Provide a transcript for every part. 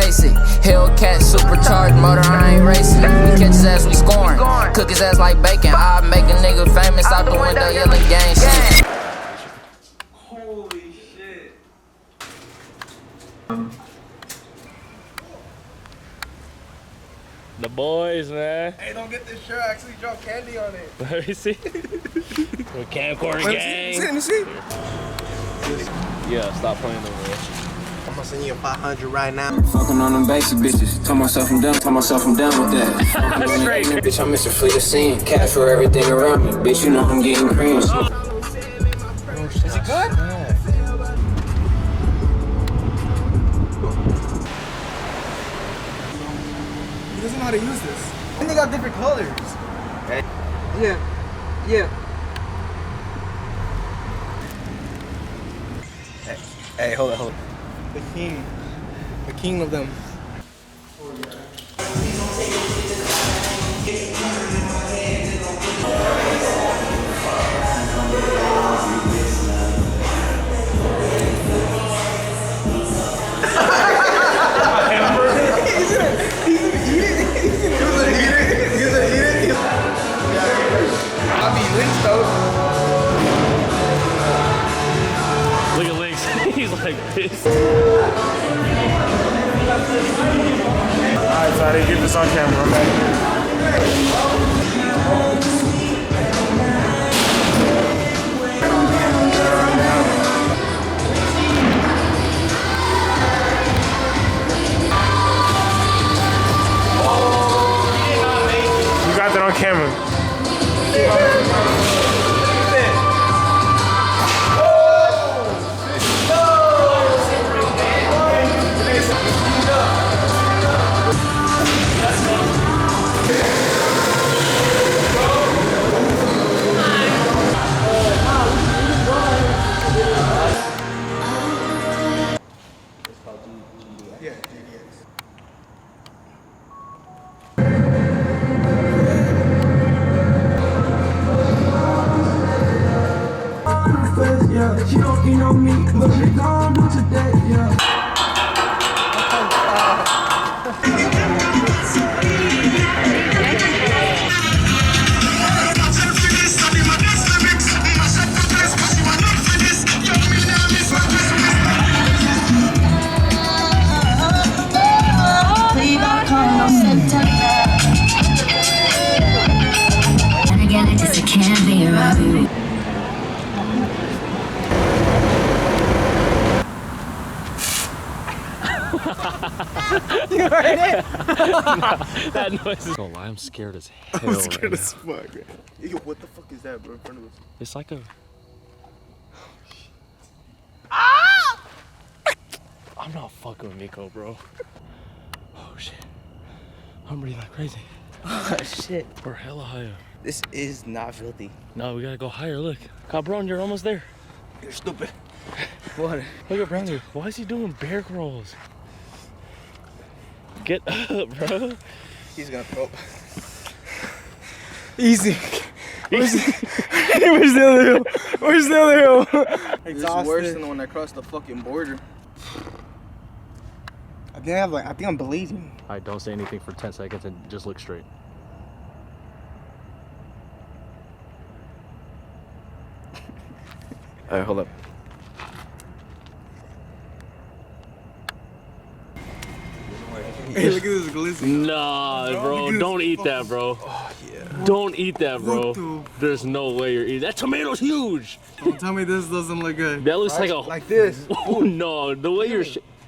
basic. Hellcat supercharged motor, I ain't racing. We catch his ass, we scoring. Cook his ass like bacon. I make a nigga famous out the window yelling gang shit. Holy shit. The boys, man. Hey, don't get this shirt. I actually dropped candy on it. Let me see. The Camcorder gang. Let me see. Yeah, stop playing over there. I'm gonna send you a 500 right now. Fucking on them basic bitches. Tell myself I'm done with that. Straight. Bitch, I'm Mr. Fleet of Scene. Cash for everything around me. Bitch, you know I'm getting cream. Is it good? Yeah. He doesn't know how to use this. And they got different colors. Hey. Yeah. Hey, hold on. The king of them. Look at Lynx. He's like this. Alright, so I didn't get this on camera. I'm back here. You got that on camera. Yeah, GDX. Yeah, she don't eat on me, but she gon' do today, yeah. And again, it just can't be right. You heard it? That noise is gonna lie, I'm scared as hell. I'm scared right as fuck. Yo, what the fuck is that, bro, in front of us? It's like a... I'm not fucking with Nico, bro. Oh shit. I'm breathing like crazy. Oh shit. We're hella high up. This is not filthy. No, we gotta go higher, look. Cabron, you're almost there. You're stupid. What? Look at Brownie. Why is he doing bear crawls? Get up, bro. He's gonna throw up. Easy. Where's the other hill? Where's the other hill? This is worse than the one that crossed the fucking border. I think I'm bleeding. Alright, don't say anything for 10 seconds and just look straight. Alright, hold up. Hey, look at this glizzy. Nah, bro, don't eat that, bro. Oh, yeah. Don't eat that, bro. What the- There's no way you're eating that. Tomato's huge. Don't tell me this doesn't look good. That looks like a... Like this. Oh, no, the way you're...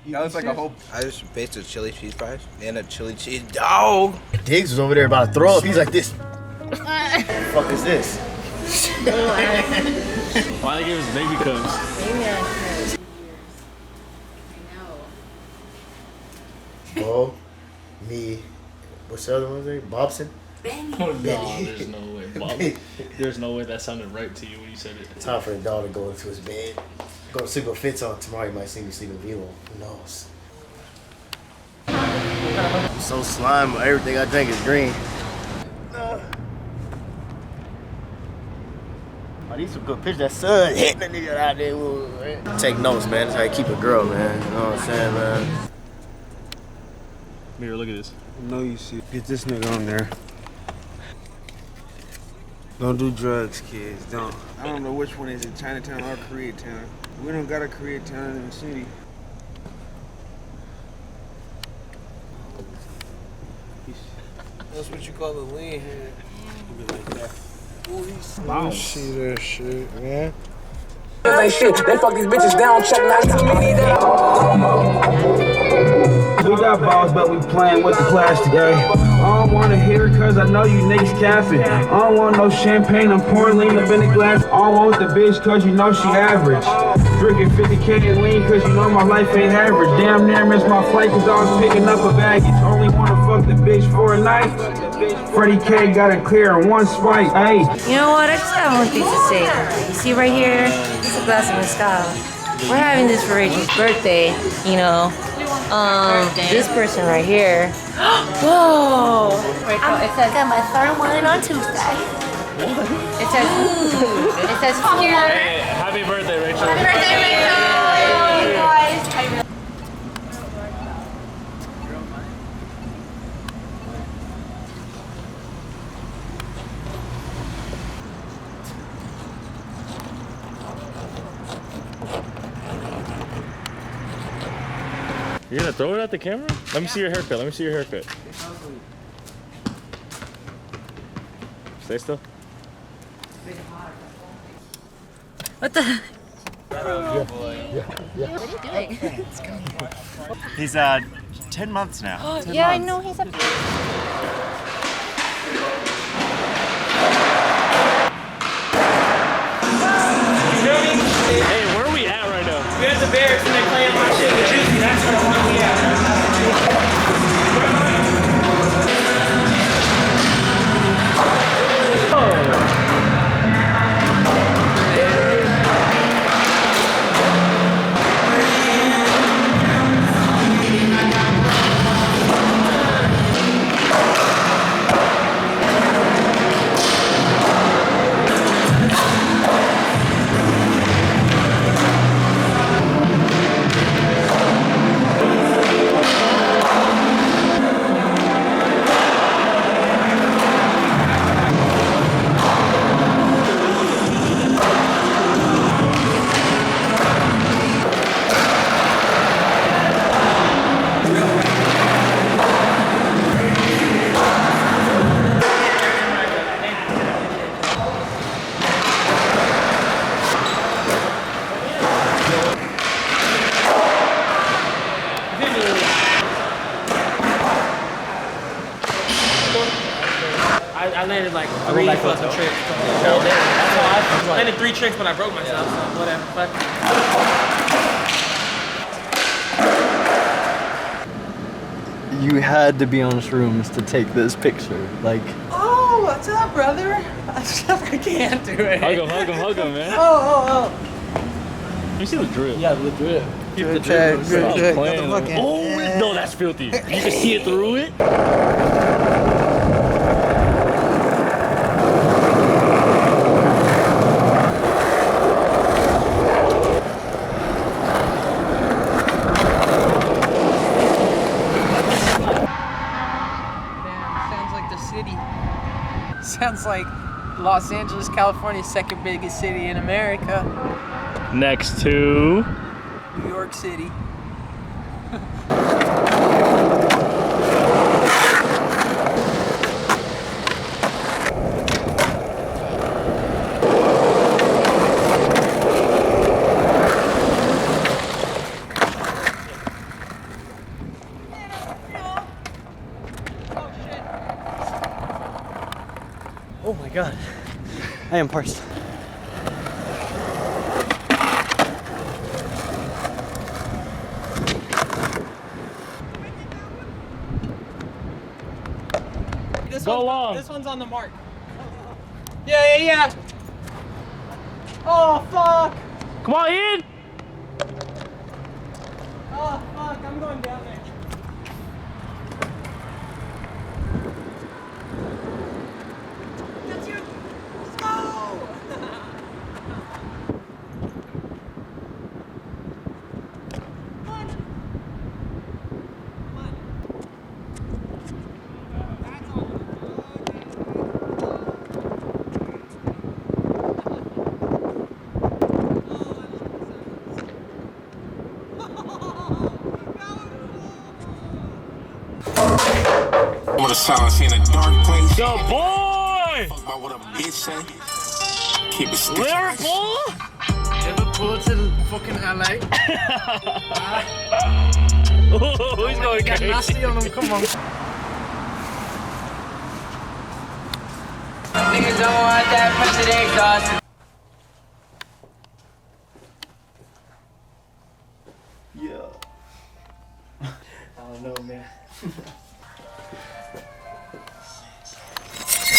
That looks like a whole... I just basted chili cheese fries and a chili cheese dog. Diggs was over there about to throw up. He's like this. What the fuck is this? Why they give us baby cups? Bo, me, what's the other one's name? Bobson? No, there's no way. Bob, there's no way that sounded right to you when you said it. Time for the dog to go into his bed. Go to sleep with Fitz on. Tomorrow you might see me sleep in Velo. Who knows? I'm so slime. Everything I drink is green. Oh, these some good pictures. That sun hitting the nigga out there. Take notes, man. That's how you keep a girl, man. You know what I'm saying, man? Here, look at this. I know you see. Get this nigga on there. Don't do drugs, kids. Don't. I don't know which one is it, Chinatown or Koreatown. We don't got a Koreatown in the city. That's what you call a lean head. Like that. Ooh, see that shit, man. Ain't shit. They fuck these bitches down, check 1980 We got balls, but we playing with the plastic, eh? I don't wanna hear it cause I know you niggas capping. I don't want no champagne, I'm pouring lean up in the glass. I don't want the bitch cause you know she average. Drinking 50K and lean cause you know my life ain't average. Damn near missed my flight cause I was picking up a baggage. Only wanna fuck the bitch for a night. Freddie K got it clear in one swipe, ayy. You know what? I just got one thing to say. You see right here? It's a glass of mezcal. We're having this for Reggie's birthday, you know. This person right here. Whoa! It says, got my third one on Tuesday. It says here. Hey, happy birthday, Rachel. Happy birthday, Rachel! You guys. You're gonna throw it at the camera? Let me see your haircut. Let me see your haircut. Stay still. What the? He's 10 months now. 10 Yeah, I months. know he's a. Hey, where are we at right now? We're at the barracks and they playing my shit with Juicy. That's where the fuck we at. I landed like 3 fucking tricks. I landed 3 tricks, but I broke myself, so whatever. Fuck. You had to be on shrooms to take this picture. Like, Oh, what's up, brother? I can't do it. Hug him, man. Oh. Let me see the drip. Yeah, the drip. Keep Drip the check, drip. drip Stop check. playing. Got the fucking- Oh, no, that's filthy. You can see it through it. Sounds like the city. Sounds like Los Angeles, California's second biggest city in America. Next to New York City. oh my god. I am parched. This one's on the mark. Yeah. Oh, fuck. Come on in. Oh, fuck. I'm going down there. That's you. Let's go. the silence in a dark place. Yo, boy! Fuck about what a bitch say. Keep it stitched. Liverpool? Liverpool to fucking LA. Oh, he's going Get crazy. nasty on him, come on. Niggas don't want that president exhaust. Yeah. I don't know, man.